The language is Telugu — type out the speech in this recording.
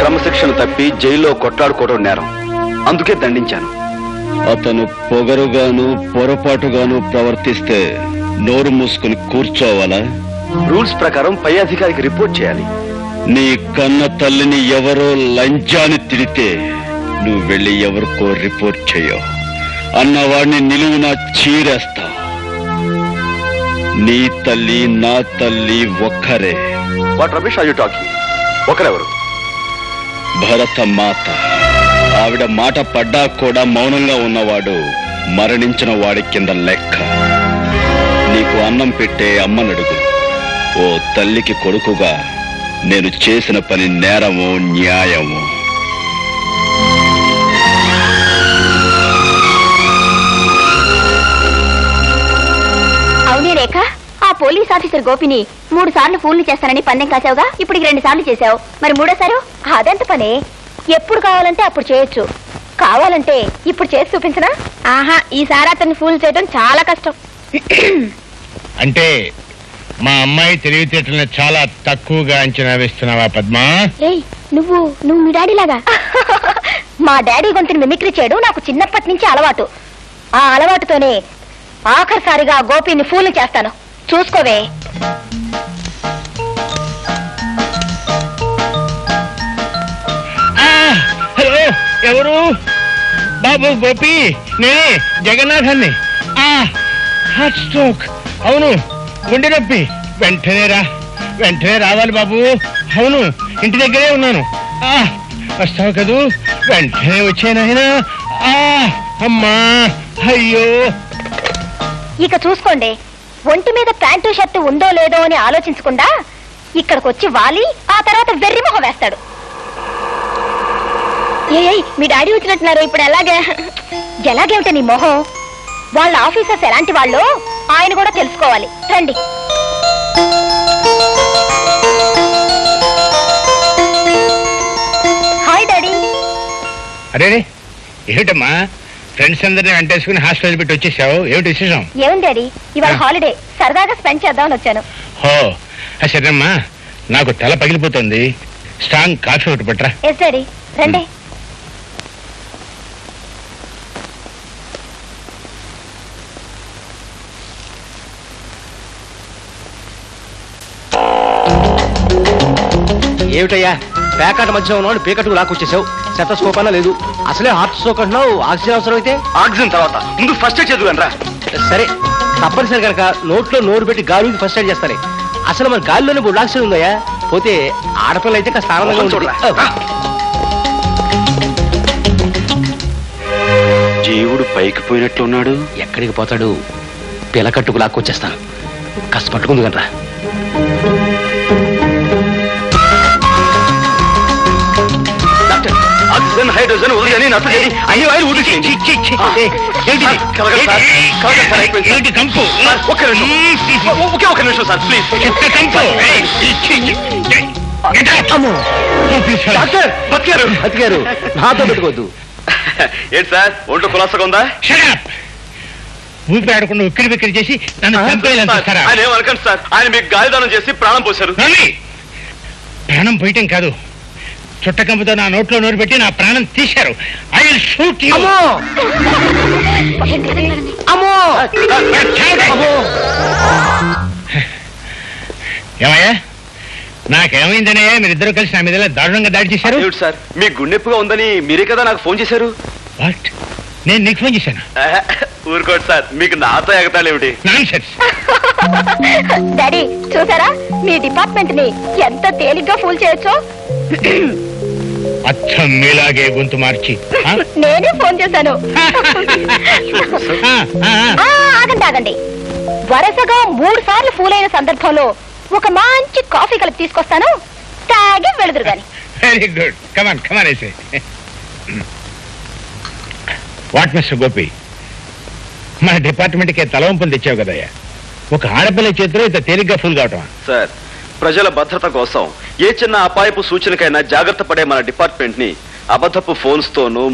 క్రమశిక్షణ తప్పి జైల్లో కొట్లాడుకోవడం నేరం, అందుకే దండించాను. అతను పొగరుగాను పొరపాటుగాను ప్రవర్తిస్తే నోరు మూసుకుని కూర్చోవాలా? రూల్స్ ప్రకారం పై అధికారికి రిపోర్ట్ చేయాలి. నీ కన్న తల్లిని ఎవరో లంచాన్ని తిడితే నువ్వు వెళ్ళి ఎవరికో రిపోర్ట్ చేయవు అన్నవాడిని నిలువునా చీరేస్తా. నీ తల్లి నా తల్లి ఒక్కరే. What Ramesh are you talking? ఒకరెవరు? భరత మాత. ఆవిడ మాట పడ్డా కూడా మౌనంగా ఉన్నవాడు మరణించిన వాడి కింద లెక్క. నీకు అన్నం పెట్టే అమ్మనడుగు. ఓ తల్లికి కొడుకుగా నేను చేసిన పని నేరము న్యాయము. అవునే రేఖ, ఆ పోలీస్ ఆఫీసర్ గోపిని 3 సార్లు ఫోన్లు చేస్తానని పందెం కాసావుగా, ఇప్పుడు 2 సార్లు చేశావు, మరి 3వ అదెంత పనే? ఎప్పుడు కావాలంటే అప్పుడు చేయొచ్చు, కావాలంటే ఇప్పుడు చేసి చూపించనా? ఆహా, ఈసారి అతన్ని ఫూల్ చేయడం చాలా కష్టం. అంటే మా అమ్మాయి తెలివితేటలను చాలా తక్కువగా అంచనా వేస్తున్నావా పద్మా? ఏయ్, నువ్వు మీ డాడీ లాగా. మా డాడీ గొంతుని మిమిక్రీ చేయడం నాకు చిన్నప్పటి నుంచి అలవాటు. ఆ అలవాటుతోనే ఆఖరిసారిగా గోపిని ఫూల్ చేస్తాను, చూసుకోవే. హలో, ఎవరు? బాబు గోపి, నేనే జగన్నాథాన్ని. Heart stroke. అవును, గుండె నొప్పి. వెంటనే రావాలి బాబు. అవును, ఇంటి దగ్గరే ఉన్నాను. వస్తావు కదూ? వెంటనే వచ్చానాయనా. అమ్మా, అయ్యో. ఇక చూసుకోండి, ఒంటి మీద ప్యాంటు షర్టు ఉందో లేదో అని ఆలోచించకుండా ఇక్కడికి వచ్చి వాలి ఆ తర్వాత వెర్రి మొహం వేస్తాడు. మీ డాడీ వచ్చినట్టున్నారు, ఇప్పుడు ఎలాగేమిట నీ మొహం? వాళ్ళ ఆఫీసర్స్ ఎలాంటి వాళ్ళు ఆయన కూడా తెలుసుకోవాలి. రండి. Hi daddy. అరే, ఏమిటమ్మా ఫ్రెండ్స్ అందరినీ వెంటేసుకుని హాస్టల్ పెట్టి వచ్చేసావు? ఏమిటి విశేషం? ఏం డాడీ, ఇవాళ హాలిడే, సరదాగా స్పెండ్ చేద్దామని వచ్చాను. హో, సరేమ్మా, నాకు తల పగిలిపోతుంది. స్ట్రాంగ్ కాఫీ ఒకటి పట్టరా. ఎస్ డాడీ, రండి. ఏమిటయ్యా, ప్యాకాట మధ్య ఉన్నాడు, పీకట్టుకు లాక్కొచ్చేసావు. శతస్కోప్ అన్నా లేదు. అసలే హార్ట్ స్ట్రోక్ అంటున్నావు, ఆక్సిజన్ అవసరం అయితే ఆక్సిజన్ తర్వాత ముందు ఫస్ట్ ఎయిడ్ చదువు రా. సరే, తప్పనిసరి కనుక నోట్లో నోరు పెట్టి గాలికి ఫస్ట్ ఎయిడ్ చేస్తారే. అసలు మన గాలిలోనే బుడ్ ఆక్సిజన్ ఉందయ్యా. పోతే ఆడపిల్ల అయితే కాస్త ఆనందంగా చూడరా. జీవుడు పైకి పోయినట్లున్నాడు. ఎక్కడికి పోతాడు? పిలకట్టుకు లాక్కొచ్చేస్తాను, కాస్త పట్టుకుంది కనరా. ఆక్సిజన్, హైడ్రోజన్ వదిలి నత్రజని అన్ని వాయిలు ఊడిచేయండి. ఒకే నిమిషం సార్, ప్లీజ్. డాక్టర్ బతికారు, నాతో పెట్టుకోవద్దు. ఏంటి సార్, ఒంట్లో కులాసగా ఉందా? ఊపి ఆడకుండా ఉక్కిరి బిక్కిరి చేసి నన్ను చంపేయాలంటారా? ఆయన ఏమనకండి సార్, ఆయన మీకు గాలిదానం చేసి ప్రాణం పోశారు. ప్రాణం పోయటం కాదు, చుట్టకంపుతో నా నోట్లో నోరు పెట్టి నా ప్రాణం తీశారు. I will shoot you. ఏమయ్యా, నాకేమైందనే మీరిద్దరూ కలిసి నా మీద దారుణంగా దాడి చేశారు? సార్, మీ గుండెప్పుగా ఉందని మీరే కదా నాకు ఫోన్ చేశారు. వాట్? నేను నీకు ఫోన్ చేశాను? ఊరుకోండి సార్, మీకు నాతో ఎగతాళేమిటి? నాన్సెన్స్. డాడీ చూసారా, మీ డిపార్ట్మెంట్ ని ఎంత తేలిగ్గా ఫూల్ చేయొచ్చో. అచ్చం మీలాగే గొంతు మార్చి నేనే ఫోన్ చేశాను. ఆగండి, వరుసగా 3 సార్లు ఫూల్ అయిన సందర్భంలో ఒక మంచి కాఫీ కలిపి తీసుకొస్తాను, తాగి వెళుదురు గాని. వెరీ గుడ్, కమాన్ వేసే. వాట్ మిస్టర్ గోపి, మన డిపార్ట్మెంట్కి తలవంపులు తెచ్చావు కదయ్యా. ఒక ఆడపిల్ల చేతిలో ఇంత తేలిగ్గా ఫుల్ కావటం? సార్, ప్రజల భద్రత కోసం ఏ చిన్న అపాయపు సూచనకైనా జాగ్రత్త పడే మన డిపార్ట్మెంట్ ని అబద్ధపు ఫోన్స్ తోనూ